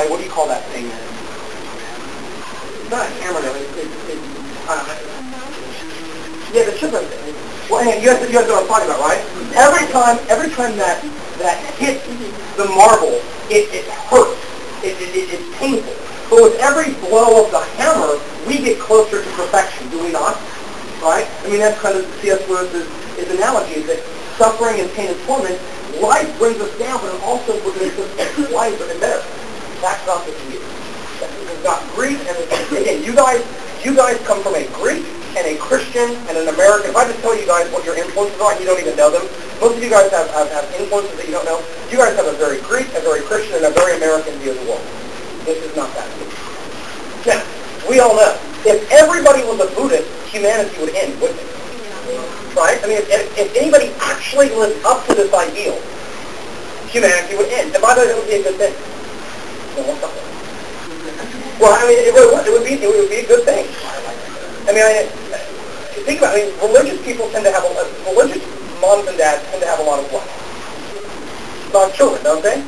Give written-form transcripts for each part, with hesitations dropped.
anyway, what do you call that thing? It's not a hammer, though. Yeah, the chipper thing. Well, anyway, you guys know what I'm talking about, right? Every time that hits the marble, it hurts. It's painful. But with every blow of the hammer, we get closer to perfection, do we not? Right? I mean, that's kind of C.S. Lewis's analogy, is that suffering and pain and torment, life brings us down, but it also makes us wiser and better. That's not the view. We've got Greek, and again, you guys come from a Greek and a Christian and an American. If I just tell you guys what your influences are and you don't even know them, most of you guys have influences that you don't know. You guys have a very Greek, a very Christian, and a very American view of the world. This is not that. Now, we all know, if everybody was a Buddhist, humanity would end, wouldn't it? Right? I mean, if anybody actually lived up to this ideal, humanity would end. And by the way, it would be a good thing. Well, I mean, it would be a good thing. I mean, think about it. I mean, religious people tend to have religious moms and dads tend to have a lot of what? A lot of children, don't they?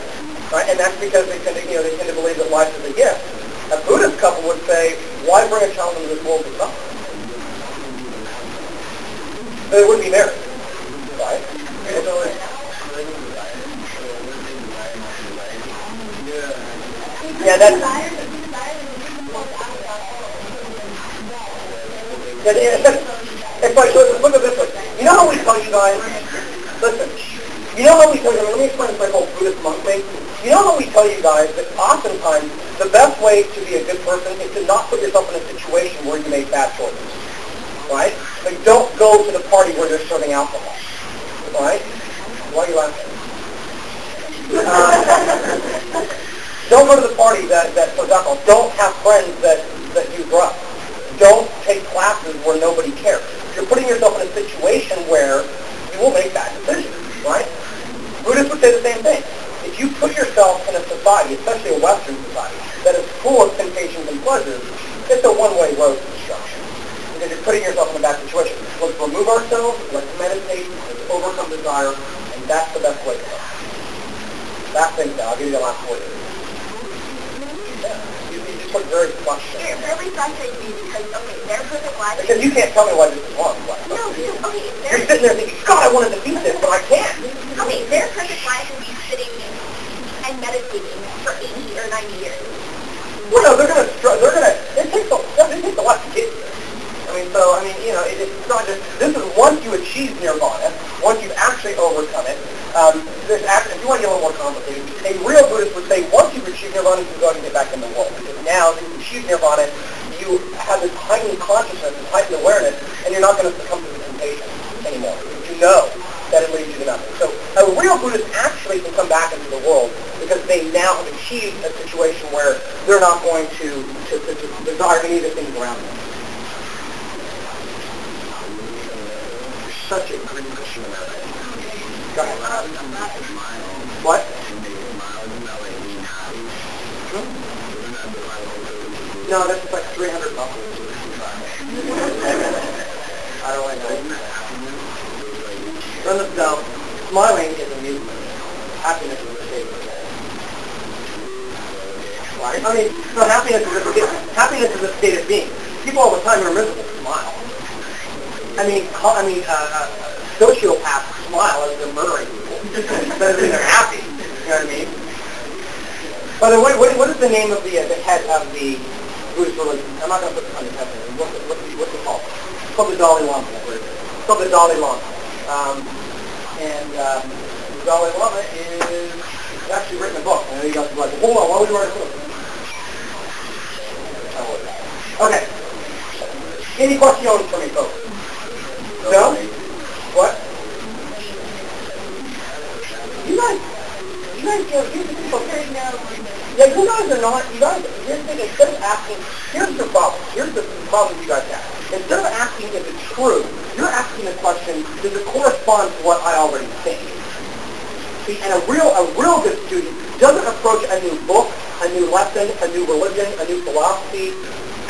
Right? And that's because they tend to believe that life is a gift. A Buddhist couple would say, why bring a child into this world to suffer? They wouldn't be married, right? Yeah, that's... It's like, look at this one. You know how we tell you guys, listen, you know how we tell you, let me explain this whole Buddhist monk thing. You know how we tell you guys that oftentimes the best way to be a good person is to not put yourself in a situation where you make bad choices, right? Like, don't go to the party where they're serving alcohol, right? Why are you laughing? Don't go to the party that serves alcohol. Don't have friends that use drugs. Don't take classes where nobody cares. You're putting yourself in a situation where you will make bad decisions, right? Buddhists would say the same thing. If you put yourself in a society, especially a Western society, that is full of temptations and pleasures, it's a one-way road to destruction. Because you're putting yourself in a bad situation. Let's remove ourselves, let's meditate, let's overcome desire, and that's the best way to go. Last thing, I'll give you the last word. Yeah. You just look very flushed. It really frustrates me because, okay, their perfect life... Because you can't tell me why this is wrong. No, okay, you're sitting there thinking, God, I want to defeat this, but I can't. Okay, their perfect life would be sitting and meditating for 80 or 90 years. Well, no, it takes a lot to get here. It's not just, this is once you achieve nirvana, once you've actually overcome it, if you want to get a little more complicated, a real Buddhist would say, once you've achieved nirvana, you can go out and get back in the world. Because now, if you've achieved nirvana, you have this heightened consciousness, this heightened awareness, and you're not going to succumb to the temptation anymore. You know that it leads you to nothing. So a real Buddhist actually can come back into the world because they now have achieved a situation where they're not going to desire any of the things around them. Such a green Christian American. Go ahead. What? No, that's like $300. I don't like that. No, smiling is amusement. Happiness is a state of being. Right? I mean, no, happiness is a state of being. People all the time are miserable. Smile. I mean, sociopaths smile as they're murdering people. Doesn't mean they're happy. You know what I mean? By the way, what is the name of the head of the Buddhist religion? I'm not going to put this on your test. What's it called? It's called the Dalai Lama. It's called the Dalai Lama. The Dalai Lama is actually written a book. I know you guys are like, hold on, why would you write a book? Okay. Any questions for me, folks? No? What? You guys, here's the people. Yeah, you guys are not, here's the thing, instead of asking, here's the problem. Here's the problem you guys have. Instead of asking if it's true, you're asking the question, does it correspond to what I already think? See, and a real good student doesn't approach a new book, a new lesson, a new religion, a new philosophy,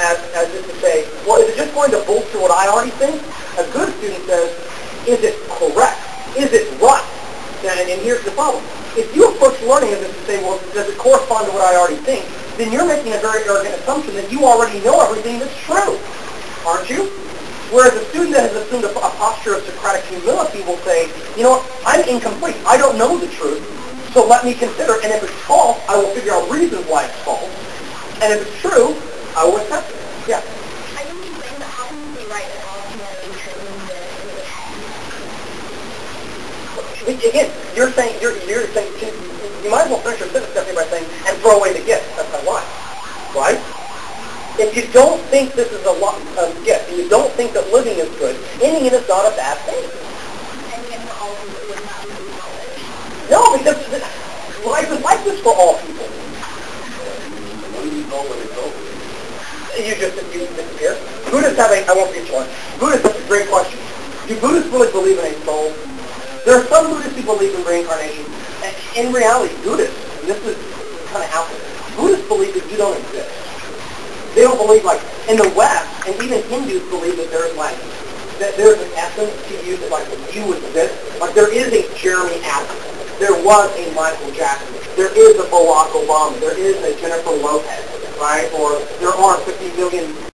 as just to say, well, is it just going to bolster what I already think? A good student says, is it correct? Is it right? And here's the problem. If you approach learning of this and say, well, does it correspond to what I already think, then you're making a very arrogant assumption that you already know everything that's true, aren't you? Whereas a student that has assumed a posture of Socratic humility will say, you know what, I'm incomplete. I don't know the truth, so let me consider, and if it's false, I will figure out reasons why it's false. And if it's true, I will accept it. Yeah. I don't think that how can you be right at all communication in the text? Again, you're saying, you might as well finish your sentence, Stephanie, by saying, and throw away the gift. That's my line. Right? If you don't think this is a gift, and you don't think that living is good, ending it is not a bad thing. And yet for all people would not be knowledge. No, because life is like this for all people. You disappear. Buddhists have I won't get you one. Buddhists, that's a great question. Do Buddhists really believe in a soul? There are some Buddhists who believe in reincarnation. In reality, Buddhists, and this is kind of out there, Buddhists believe that you don't exist. They don't believe, like, in the West, and even Hindus believe that there's, like, that there's an essence to you that, like, you exist. Like, there is a Jeremy Adams. There was a Michael Jackson. There is a Barack Obama. There is a Jennifer Lopez, right? Or there are 50 million